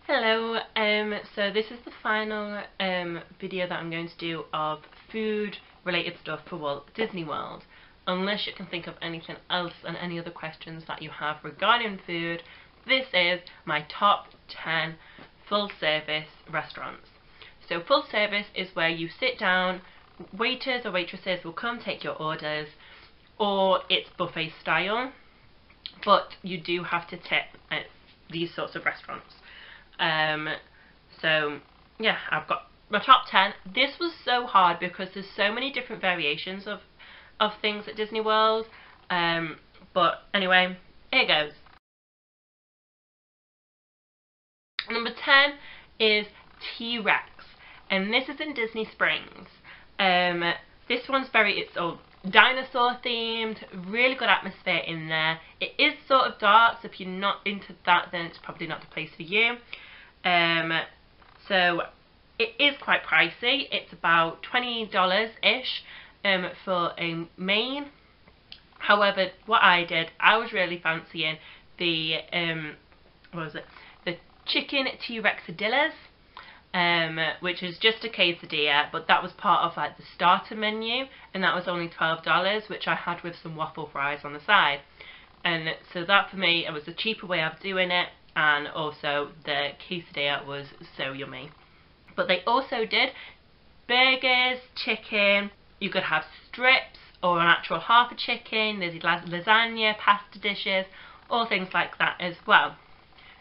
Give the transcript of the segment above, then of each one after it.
Hello, so this is the final video that I'm going to do of food related stuff for Walt Disney World. Unless you can think of anything else and any other questions that you have regarding food, this is my top 10 full service restaurants. So full service is where you sit down, waiters or waitresses will come take your orders, or it's buffet style, but you do have to tip at these sorts of restaurants. So yeah, I've got my top 10. This was so hard because there's so many different variations of things at Disney World. But anyway, here goes. Number 10 is TRex, and this is in Disney Springs. This one's it's all dinosaur themed, really good atmosphere in there. It is sort of dark, so if you're not into that, then it's probably not the place for you. So it is quite pricey. It's about $20-ish for a main. However, what I did, I was really fancying the the chicken T-Rexadillas, which is just a quesadilla, but that was part of like the starter menu, and that was only $12, which I had with some waffle fries on the side. And so that for me, it was a cheaper way of doing it, and also the quesadilla was so yummy. But they also did burgers, chicken, you could have strips or an actual half a chicken, there's lasagna, pasta dishes, all things like that as well.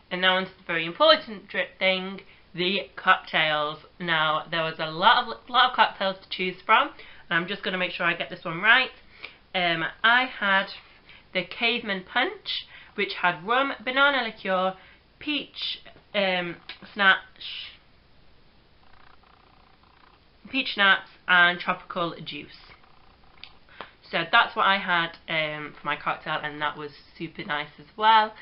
And now onto the very important thing, the cocktails. Now there was a lot of cocktails to choose from, and I'm just going to make sure I get this one right. I had the Caveman Punch, which had rum, banana liqueur, peach schnapps and tropical juice. So that's what I had for my cocktail, and that was super nice as well.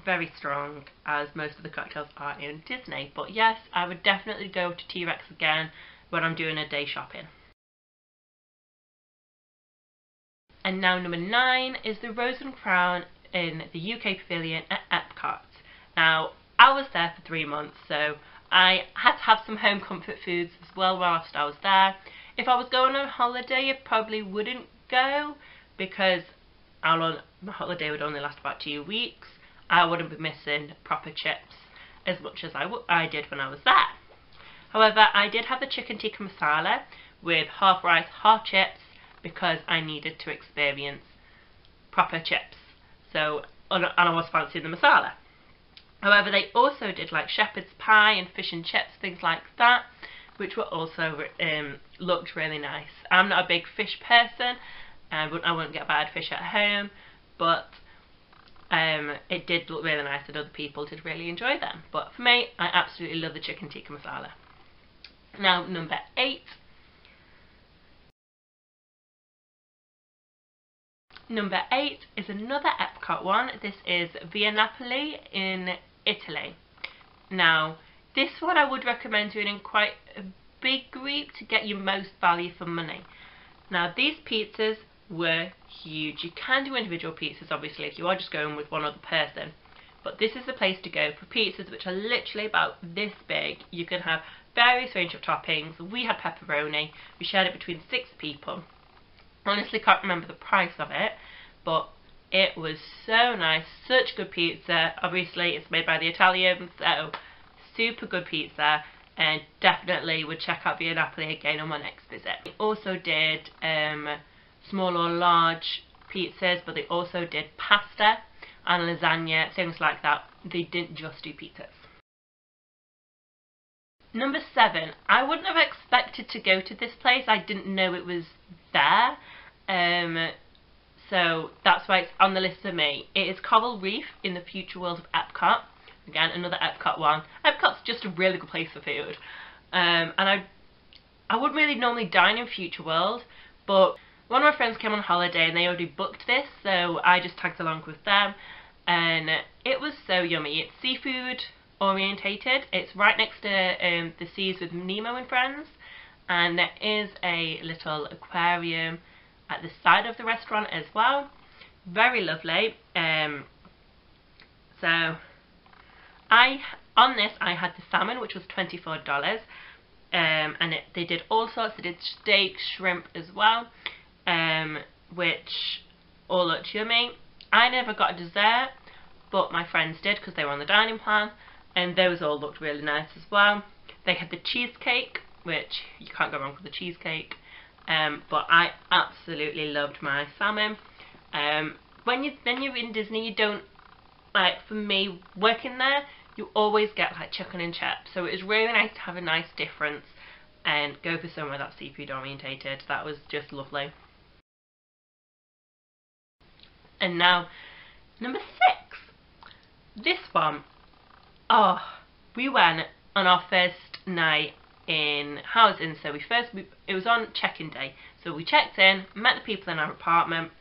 Very strong, as most of the cocktails are in Disney. But yes, I would definitely go to TRex again when I'm doing a day shopping. And now number 9 is the Rose and Crown in the UK Pavilion at Epcot. Now, I was there for 3 months, so I had to have some home comfort foods as well whilst I was there. If I was going on holiday, I probably wouldn't go, because my holiday would only last about 2 weeks. I wouldn't be missing proper chips as much as I did when I was there. However, I did have the chicken tikka masala with half rice, half chips, because I needed to experience proper chips. So, and I was fancying the masala. However, they also did like shepherd's pie and fish and chips, things like that, which were also looked really nice. I'm not a big fish person, I wouldn't get bad fish at home, but it did look really nice, and other people did really enjoy them. But for me, I absolutely love the chicken tikka masala. Now, number 8. Number 8 is another Epcot one. This is Via Napoli in Italy. Now, this one I would recommend doing in quite a big group to get your most value for money. Now, these pizzas were huge. You can do individual pizzas, obviously, if you are just going with one other person. But this is the place to go for pizzas which are literally about this big. You can have various range of toppings. We had pepperoni. We shared it between 6 people. Honestly, can't remember the price of it, but it was so nice. Such good pizza. Obviously, it's made by the Italians, so super good pizza, and definitely would check out Via Napoli again on my next visit. We also did small or large pizzas, but they also did pasta and lasagna, things like that. They didn't just do pizzas. Number 7. I wouldn't have expected to go to this place. I didn't know it was there. So that's why it's on the list for me. It is Cobble Reef in the Future World of Epcot. Again, another Epcot one. Epcot's just a really good place for food. And I wouldn't really normally dine in Future World, but one of my friends came on holiday and they already booked this, so I just tagged along with them, and it was so yummy. It's seafood orientated. It's right next to the Seas with Nemo and Friends, and there is a little aquarium at the side of the restaurant as well. Very lovely. So On this I had the salmon, which was $24, and they did all sorts. They did steak, shrimp as well, which all looked yummy. I never got a dessert, but my friends did because they were on the dining plan, and those all looked really nice as well. They had the cheesecake, which you can't go wrong with the cheesecake, but I absolutely loved my salmon. When you're in Disney, you don't, like, for me, working there, you always get like chicken and chips, so it was really nice to have a nice difference and go for somewhere that's seafood orientated. That was just lovely. And now, number 6. This one, oh, we went on our first night in housing. So it was on check-in day, so we checked in, met the people in our apartment,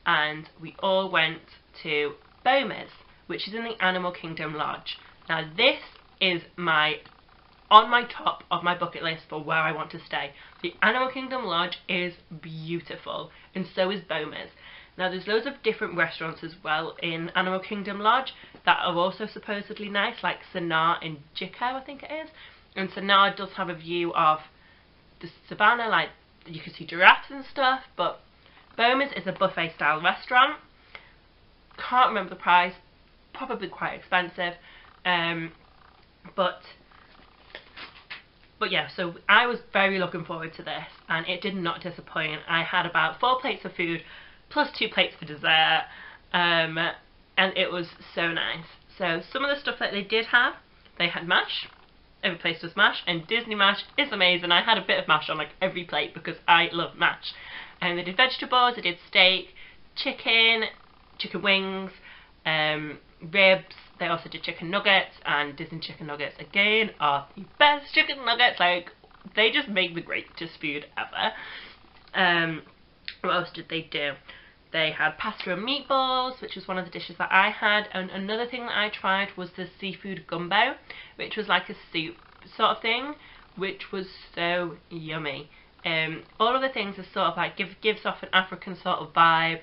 and we all went to Bomas, which is in the Animal Kingdom Lodge. Now this is on my top of my bucket list for where I want to stay. The Animal Kingdom Lodge is beautiful, and so is Bomas. Now there's loads of different restaurants as well in Animal Kingdom Lodge that are also supposedly nice, like Sanaa and Jiko, I think it is. And Sanaa does have a view of the savannah, like you can see giraffes and stuff, but Bomas is a buffet style restaurant. Can't remember the price, probably quite expensive, but yeah, so I was very looking forward to this, and it did not disappoint. I had about 4 plates of food plus 2 plates for dessert, and it was so nice. So some of the stuff that they did have, they had mash. Every place does mash, and Disney mash is amazing. I had a bit of mash on like every plate because I love mash. And they did vegetables, they did steak, chicken wings, ribs. They also did chicken nuggets, and Disney chicken nuggets again are the best chicken nuggets. Like, they just make the greatest food ever. What else did they do? They had pasta and meatballs, which was one of the dishes that I had, and another thing that I tried was the seafood gumbo, which was like a soup sort of thing, which was so yummy. All of the things are sort of like gives off an African sort of vibe,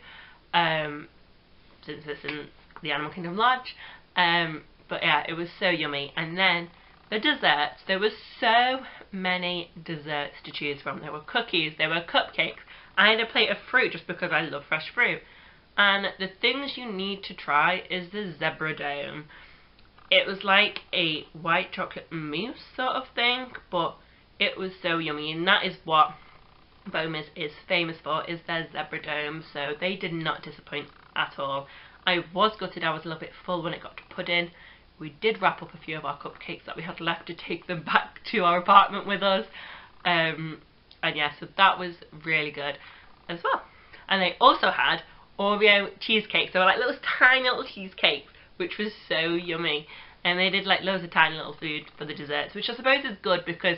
since it's in the Animal Kingdom Lodge. But yeah, it was so yummy. And then the desserts, there were so many desserts to choose from. There were cookies, there were cupcakes. I had a plate of fruit just because I love fresh fruit. And the things you need to try is the Zebra Dome. It was like a white chocolate mousse sort of thing, but it was so yummy, and that is what Bomas is famous for, is their Zebra Dome. So they did not disappoint at all. I was gutted I was a little bit full when it got to pudding. We did wrap up a few of our cupcakes that we had left to take them back to our apartment with us. And yeah, so that was really good as well. And they also had Oreo cheesecakes. They were like tiny little cheesecakes, which was so yummy. And they did like loads of tiny little food for the desserts, which I suppose is good because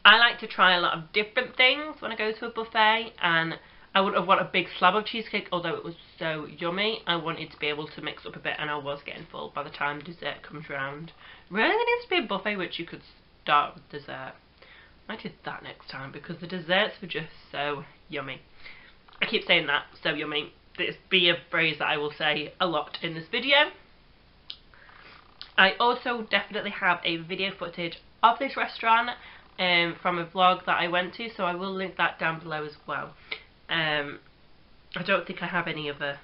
I like to try a lot of different things when I go to a buffet, and I wouldn't have wanted a big slab of cheesecake, although it was so yummy. I wanted to be able to mix up a bit, and I was getting full by the time dessert comes around. Really, there needs to be a buffet which you could start with dessert. I did that next time because the desserts were just so yummy. I keep saying that, so yummy. This be a phrase that I will say a lot in this video. I also definitely have a video footage of this restaurant from a vlog that I went to, so I will link that down below as well. I don't think I have any other,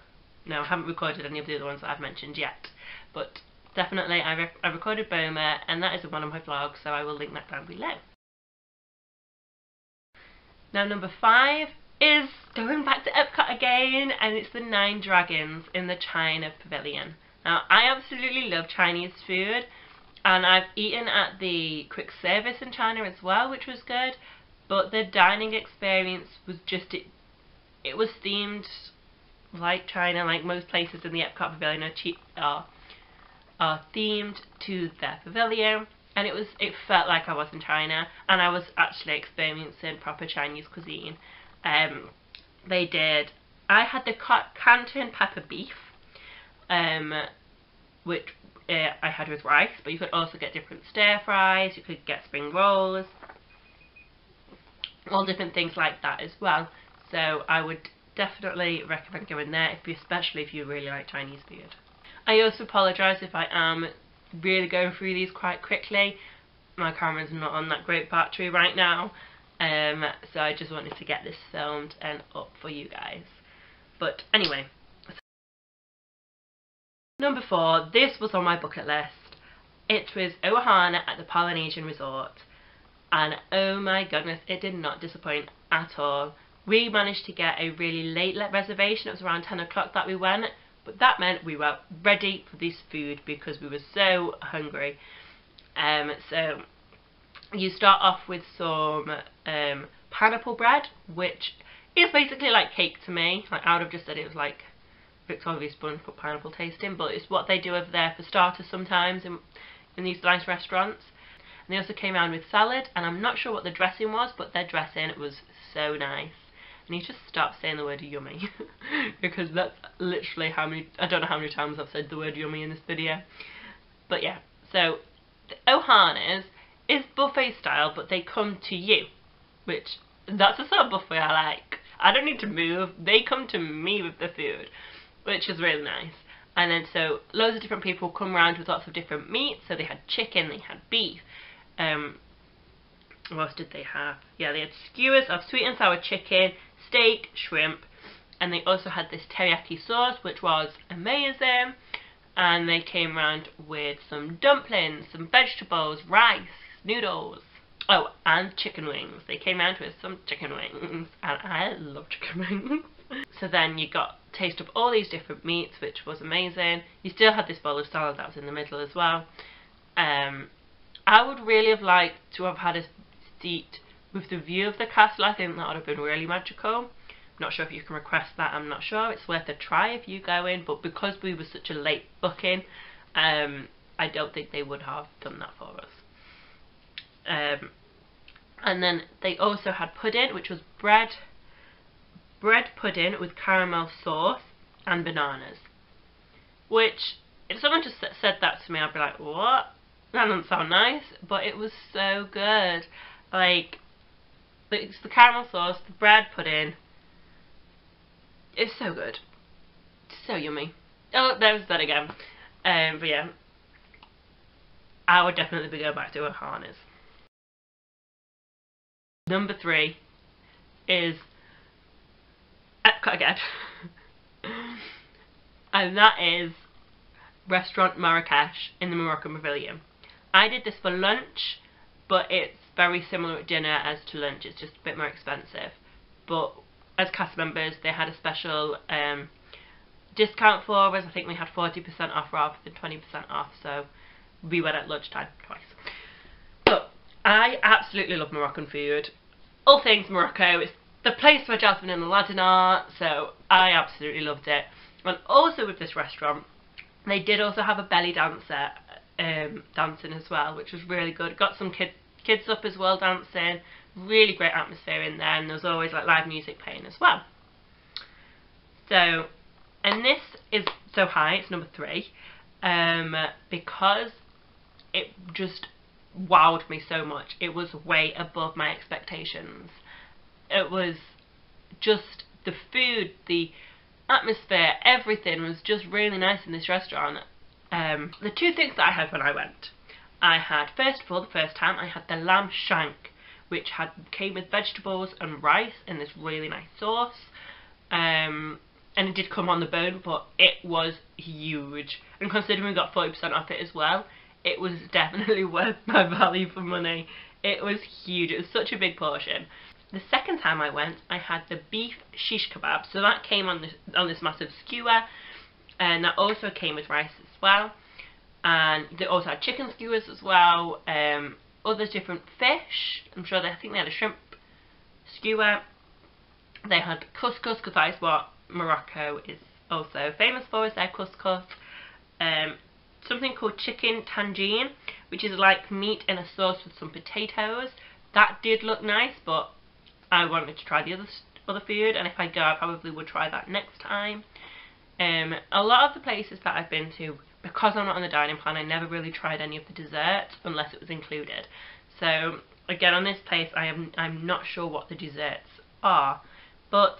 no, I haven't recorded any of the other ones that I've mentioned yet, but definitely I recorded Boma, and that is in one of my vlogs, so I will link that down below. Now number 5 is going back to Epcot again, and it's the 9 Dragons in the China Pavilion. Now I absolutely love Chinese food, and I've eaten at the quick service in China as well, which was good, but the dining experience was just, it was themed like China, like most places in the Epcot Pavilion are themed to their pavilion. And it felt like I was in China, and I was actually experiencing proper Chinese cuisine. I had the Canton pepper beef, which I had with rice, but you could also get different stir fries, you could get spring rolls, all different things like that as well. So I would definitely recommend going there, especially if you really like Chinese food. I also apologise if I am really going through these quite quickly. My camera's not on that great battery right now, so I just wanted to get this filmed and up for you guys. But anyway, number 4, this was on my bucket list. It was Ohana at the Polynesian Resort, and oh my goodness, it did not disappoint at all. We managed to get a really late reservation. It was around 10 o'clock that we went, but that meant we were ready for this food because we were so hungry. So you start off with some pineapple bread, which is basically like cake to me. Like, I would have just said it was like Victoria sponge but pineapple tasting, but it's what they do over there for starters sometimes in these nice restaurants. And they also came around with salad, and I'm not sure what the dressing was, but their dressing was so nice. I need to stop saying the word yummy because that's literally I don't know how many times I've said the word yummy in this video. But yeah, so the Ohanas is buffet style, but they come to you, which that's the sort of buffet I like. I don't need to move, they come to me with the food, which is really nice. And then so loads of different people come around with lots of different meats. So they had chicken, they had beef, what else did they have? Yeah, they had skewers of sweet and sour chicken, steak, shrimp, and they also had this teriyaki sauce, which was amazing. And they came around with some dumplings, some vegetables, rice, noodles. Oh, and chicken wings. They came around with some chicken wings, and I love chicken wings. So then you got a taste of all these different meats, which was amazing. You still had this bowl of salad that was in the middle as well. I would really have liked to have had a seat with the view of the castle. I think that would have been really magical. I'm not sure if you can request that, I'm not sure. It's worth a try if you go in, but because we were such a late booking, I don't think they would have done that for us. And then they also had pudding, which was bread pudding with caramel sauce and bananas. Which, if someone just said that to me, I'd be like, what? That doesn't sound nice, but it was so good. Like, it's the caramel sauce, the bread pudding. It's so good. It's so yummy. Oh, there's that again. But yeah, I would definitely be going back to Ohana's. Number 3 is Epcot again. And that is Restaurant Marrakesh in the Moroccan Pavilion. I did this for lunch, but it's very similar at dinner as to lunch. It's just a bit more expensive. But as cast members, they had a special discount for us. I think we had 40% off rather than 20% off, so we went at lunchtime twice. But I absolutely love Moroccan food. All things Morocco. It's the place where Jasmine and Aladdin are, so I absolutely loved it. And also with this restaurant, they did also have a belly dancer dancing as well, which was really good. Got some kids up as well dancing. Really great atmosphere in there, and there was always like live music playing as well. So, and this is so high, it's number 3, because it just wowed me so much. It was way above my expectations. It was just the food, the atmosphere, everything was just really nice in this restaurant. The 2 things that I had when I went, I had, first of all, the first time, I had the lamb shank, which came with vegetables and rice in this really nice sauce. And it did come on the bone, but it was huge. And considering we got 40% off it as well, it was definitely worth my value for money. It was huge. It was such a big portion. The second time I went, I had the beef shish kebab. So that came on this massive skewer, and that also came with rice as well. And they also had chicken skewers as well. Other different fish. I think they had a shrimp skewer. They had couscous, because that is what Morocco is also famous for, is their couscous. Something called chicken tangine, which is like meat in a sauce with some potatoes. That did look nice, but I wanted to try the other food, and if I go, I probably would try that next time. A lot of the places that I've been to, because I'm not on the dining plan, I never really tried any of the desserts unless it was included. So again, on this place, I'm not sure what the desserts are, but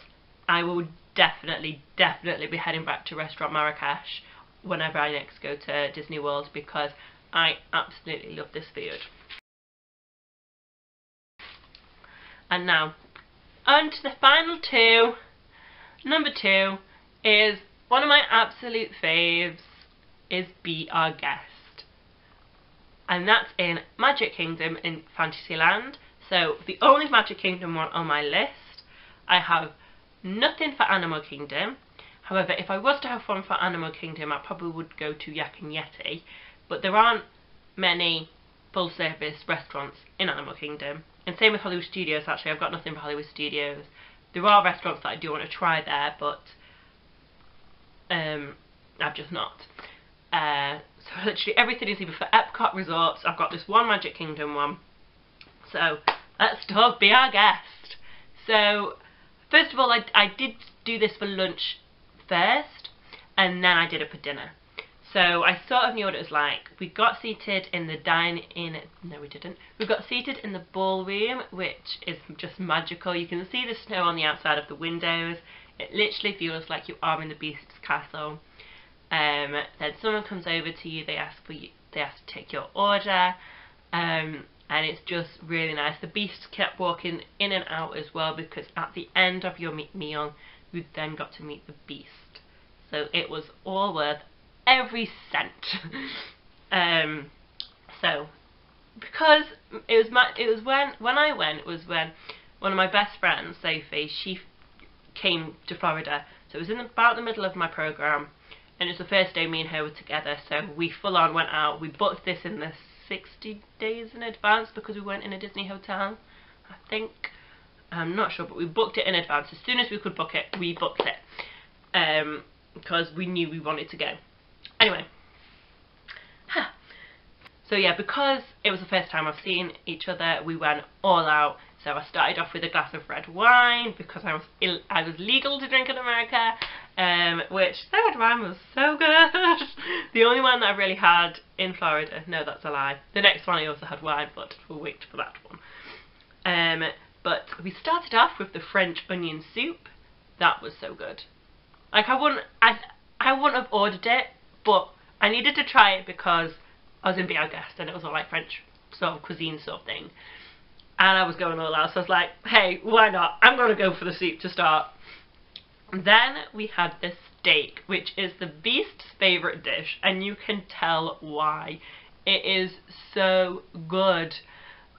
I will definitely be heading back to Restaurant Marrakesh whenever I next go to Disney World, because I absolutely love this food. And now, on to the final two. Number 2 is one of my absolute faves, is Be Our Guest. And that's in Magic Kingdom in Fantasyland. So the only Magic Kingdom one on my list. I have nothing for Animal Kingdom. However, if I was to have one for Animal Kingdom, I probably would go to Yak and Yeti. But there aren't many full service restaurants in Animal Kingdom. And same with Hollywood Studios, actually. I've got nothing for Hollywood Studios. There are restaurants that I do want to try there, but I've just not. So literally everything is either for Epcot resorts. I've got this one Magic Kingdom one. So let's talk Be Our Guest. So first of all, I did do this for lunch first, and then I did it for dinner. So I sort of knew what it was like. We got seated in the dine-in. No, we didn't. We got seated in the ballroom, which is just magical. You can see the snow on the outside of the windows. It literally feels like you are in the Beast's castle. Then someone comes over to you. They ask to take your order, and it's just really nice. The Beast kept walking in and out as well, because at the end of your meal, you then got to meet the Beast. So it was all worth every cent. So because it was when I went, it was when one of my best friends, Sophie, she came to Florida. So it was in about the middle of my program, and it was the first day me and her were together. So we full on went out. We booked this in the 60 days in advance, because we went in a Disney hotel, I think. I'm not sure, but we booked it in advance. As soon as we could book it, we booked it, because we knew we wanted to go. Anyway, so yeah, because it was the first time I've seen each other, we went all out. So I started off with a glass of red wine, because I was legal to drink in America, which that red wine was so good. The only one that I really had in Florida. No, that's a lie. The next one I also had wine, but we'll wait for that one. But we started off with the French onion soup. That was so good. Like, I wouldn't have ordered it, but I needed to try it because I was in Be Our Guest, and it was all like French sort of cuisine sort of thing. And I was going all out, so I was like, hey, why not? I'm going to go for the soup to start. Then we had the steak, which is the Beast's favourite dish, and you can tell why. It is so good.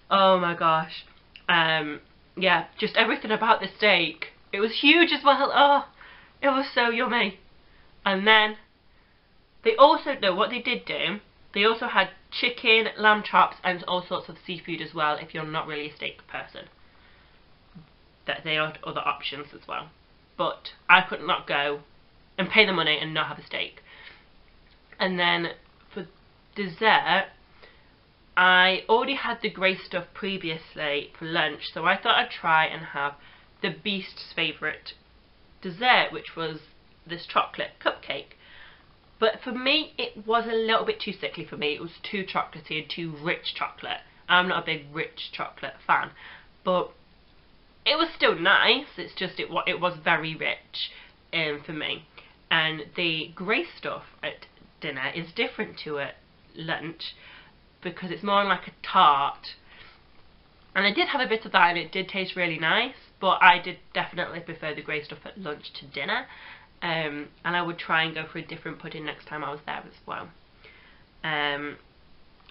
Oh my gosh. Yeah, just everything about the steak. It was huge as well. Oh, it was so yummy. And then they also, no, what they did do, they also had chicken, lamb chops, and all sorts of seafood as well, if you're not really a steak person. That they had other options as well. But I could not go and pay the money and not have a steak. And then for dessert, I already had the grey stuff previously for lunch, so I thought I'd try and have the Beast's favourite dessert, which was this chocolate cupcake. But for me, it was a little bit too sickly for me. It was too chocolatey and too rich chocolate. I'm not a big rich chocolate fan, but it was still nice. It's just it was very rich for me. And the grey stuff at dinner is different to at lunch, because it's more like a tart. And I did have a bit of that, and it did taste really nice, but I did definitely prefer the grey stuff at lunch to dinner. And I would try and go for a different pudding next time I was there as well. Yeah,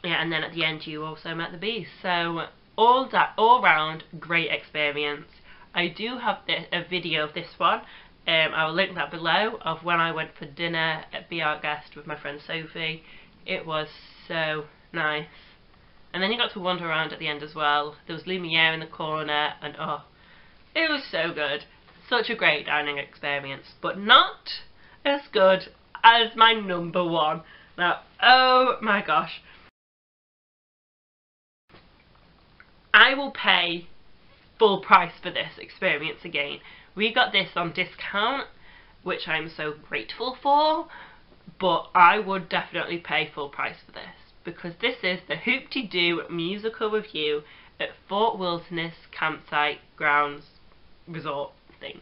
and then at the end you also met the Beast. So all round great experience. I do have a video of this one. I will link that below, of when I went for dinner at Be Our Guest with my friend Sophie. It was so nice. And then you got to wander around at the end as well. There was Lumiere in the corner, and oh, it was so good. Such a great dining experience, but not as good as my number one. Now, oh my gosh. I will pay full price for this experience again. We got this on discount, which I'm so grateful for, but I would definitely pay full price for this, because this is the Hoop-Dee-Doo musical review at Fort Wilderness Campsite Grounds Resort thing.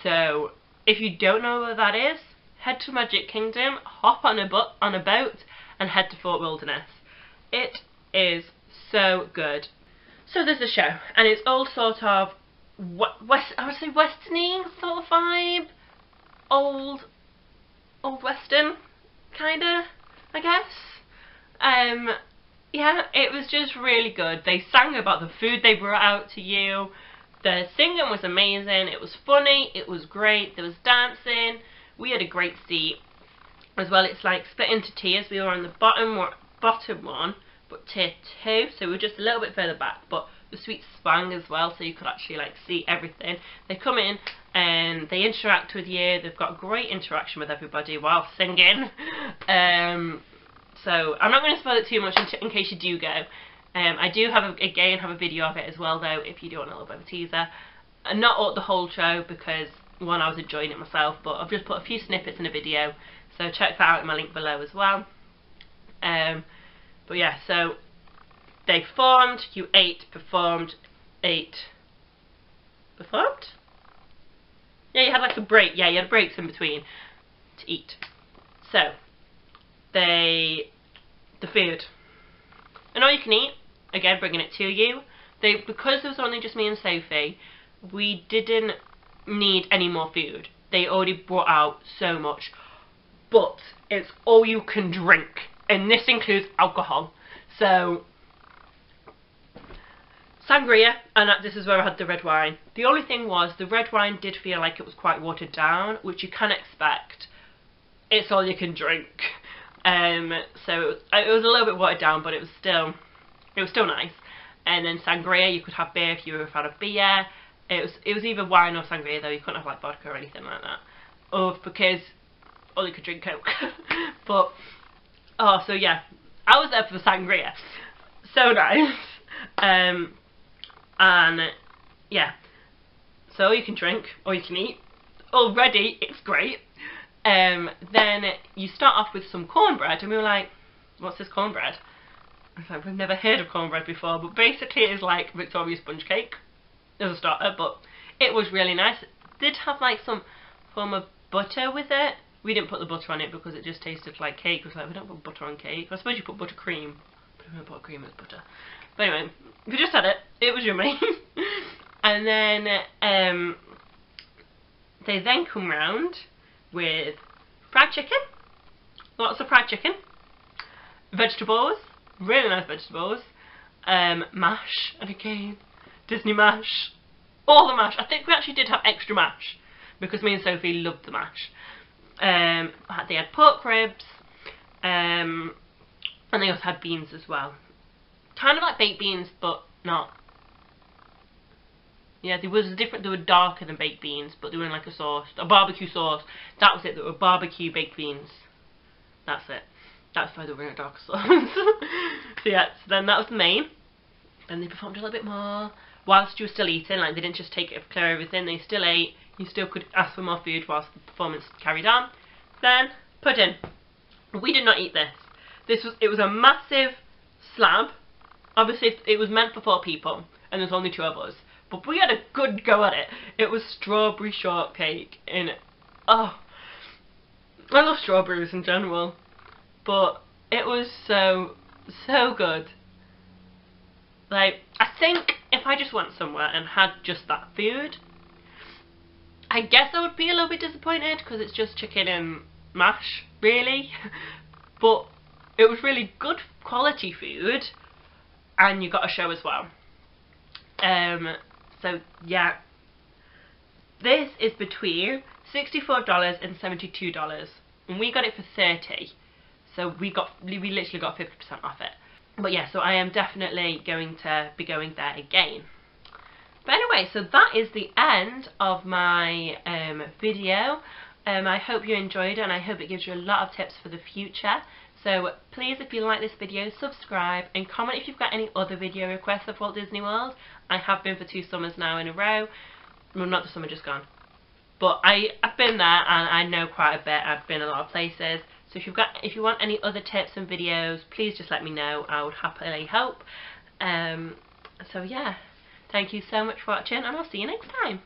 So if you don't know what that is, head to Magic Kingdom, hop on a boat and head to Fort Wilderness. It is so good. So there's the show, and it's all sort of I would say westerny sort of vibe, old western kinda, I guess. Yeah, it was just really good. They sang about the food they brought out to you. The singing was amazing. It was funny. It was great. There was dancing. We had a great seat as well. It's like split into tiers. We were on the bottom one, but tier 2, so we were just a little bit further back. But the suite swung as well, so you could actually like see everything. They come in and they interact with you. They've got great interaction with everybody while singing. So I'm not going to spoil it too much in case you do go. I do have a video of it as well though, if you do want a little bit of a teaser. And not the whole show because one, I was enjoying it myself, but I've just put a few snippets in a video, so check that out in my link below as well. But yeah, so they formed, you ate, performed. Yeah, you had like a break. Yeah, you had breaks in between to eat. So the food, and all you can eat. Again, bringing it to you. Because there was only just me and Sophie, we didn't need any more food. They already brought out so much, but it's all you can drink, and this includes alcohol. So sangria, and this is where I had the red wine. The only thing was the red wine did feel like it was quite watered down, which you can expect. It's all you can drink. So it was a little bit watered down, but it was still nice. And then sangria, you could have beer if you were a fan of beer. It was either wine or sangria though. You couldn't have like vodka or anything like that, because all you could drink Coke. But so yeah, I was there for the sangria. So nice. And yeah, so all you can drink, all you can eat. Already, it's great. Then you start off with some cornbread, and we were like, what's this cornbread? I was like, we've never heard of cornbread before, but basically it is like Victoria sponge cake as a starter, but it was really nice. It did have like some form of butter with it. We didn't put the butter on it because it just tasted like cake. It was like, we don't put butter on cake. I suppose you put buttercream, but we don't put cream as butter. But anyway, we just had it. It was yummy. And then they then come round with fried chicken, lots of fried chicken, vegetables, really nice vegetables, mash, and again, Disney mash, all the mash. I think we actually did have extra mash, because me and Sophie loved the mash. They had pork ribs, and they also had beans as well. Kind of like baked beans, but not. Yeah, they were darker than baked beans, but they were in like a sauce, a barbecue sauce. That was it, they were barbecue baked beans. That's it. That's why they were in a darker sauce. So yeah, so then that was the main. Then they performed a little bit more. Whilst you were still eating, like they didn't just take it to clear everything, they still ate. You still could ask for more food whilst the performance carried on. Then, pudding. We did not eat this. It was a massive slab. Obviously it was meant for 4 people, and there's only 2 of us. But we had a good go at it. It was strawberry shortcake in it. Oh, I love strawberries in general, but it was so good. Like, I think if I just went somewhere and had just that food, I guess I would be a little bit disappointed because it's just chicken and mash, really. But it was really good quality food, and you got a show as well. So yeah, this is between $64 and $72, and we got it for $30, so we literally got 50% off it. But yeah, so I am definitely going to be going there again. But anyway, so that is the end of my video. I hope you enjoyed it, and I hope it gives you a lot of tips for the future. So please, if you like this video, subscribe and comment if you've got any other video requests of Walt Disney World. I have been for 2 summers now in a row. Well, not the summer just gone. But I've been there, and I know quite a bit. I've been a lot of places. So if you want any other tips and videos, please just let me know. I would happily help. So yeah, thank you so much for watching, and I'll see you next time.